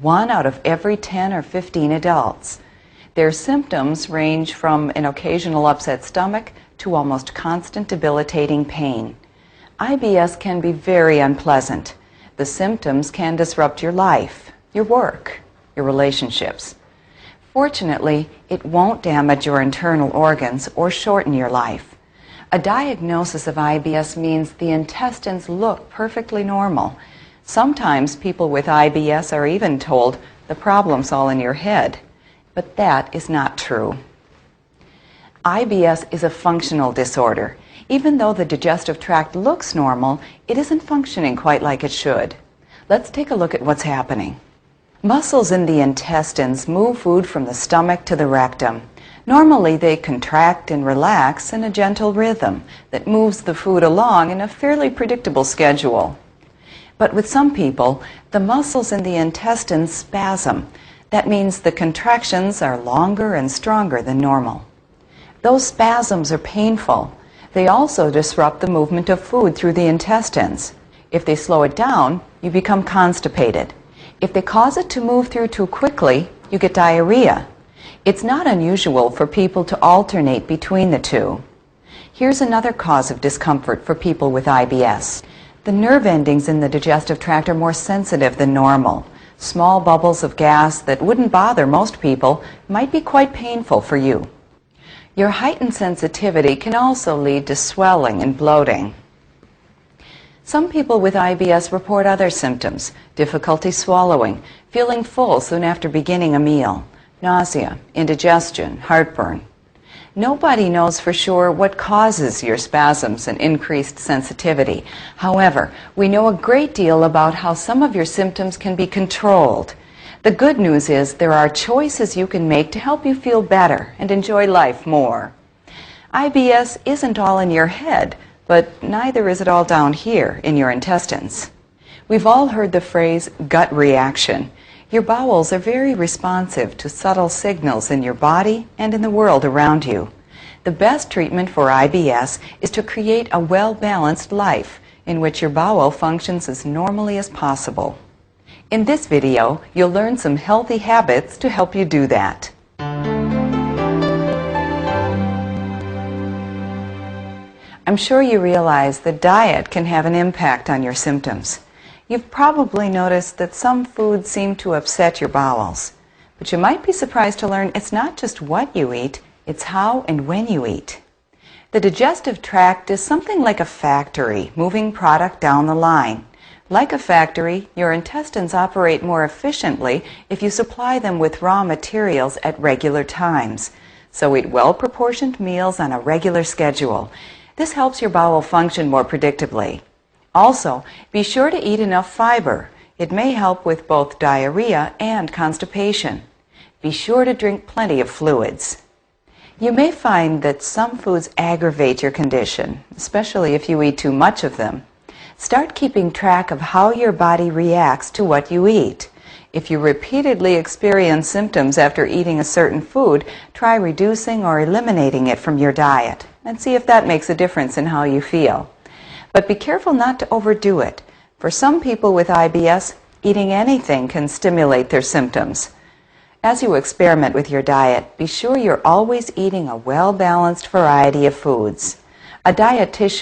1 out of every 10 or 15 adults. Their symptoms range from an occasional upset stomach to almost constant debilitating pain. IBS can be very unpleasant. The symptoms can disrupt your life, your work, your relationships. Fortunately, it won't damage your internal organs or shorten your life. A diagnosis of IBS means the intestines look perfectly normal. Sometimes people with IBS are even told the problem's all in your head, but that is not true. IBS is a functional disorder. Even though the digestive tract looks normal, it isn't functioning quite like it should. Let's take a look at what's happening. Muscles in the intestines move food from the stomach to the rectum. Normally they contract and relax in a gentle rhythm that moves the food along in a fairly predictable schedule. But with some people, the muscles in the intestines spasm. That means the contractions are longer and stronger than normal. Those spasms are painful. They also disrupt the movement of food through the intestines. If they slow it down, you become constipated. If they cause it to move through too quickly, you get diarrhea. It's not unusual for people to alternate between the two. Here's another cause of discomfort for people with IBS. The nerve endings in the digestive tract are more sensitive than normal. Small bubbles of gas that wouldn't bother most people might be quite painful for you. Your heightened sensitivity can also lead to swelling and bloating. Some people with IBS report other symptoms: difficulty swallowing, feeling full soon after beginning a meal, nausea, indigestion, heartburn. Nobody knows for sure what causes your spasms and increased sensitivity. However, we know a great deal about how some of your symptoms can be controlled. The good news is there are choices you can make to help you feel better and enjoy life more. IBS isn't all in your head, but neither is it all down here in your intestines. We've all heard the phrase gut reaction. Your bowels are very responsive to subtle signals in your body and in the world around you. The best treatment for IBS is to create a well-balanced life in which your bowel functions as normally as possible. In this video, you'll learn some healthy habits to help you do that. I'm sure you realize that diet can have an impact on your symptoms. You've probably noticed that some foods seem to upset your bowels. But you might be surprised to learn it's not just what you eat, it's how and when you eat. The digestive tract is something like a factory, moving product down the line. Like a factory, your intestines operate more efficiently if you supply them with raw materials at regular times. So eat well-proportioned meals on a regular schedule. This helps your bowel function more predictably. Also, be sure to eat enough fiber. It may help with both diarrhea and constipation. Be sure to drink plenty of fluids. You may find that some foods aggravate your condition, especially if you eat too much of them. Start keeping track of how your body reacts to what you eat. If you repeatedly experience symptoms after eating a certain food, try reducing or eliminating it from your diet and see if that makes a difference in how you feel. But be careful not to overdo it. For some people with IBS, eating anything can stimulate their symptoms. As you experiment with your diet, be sure you're always eating a well-balanced variety of foods. A dietitian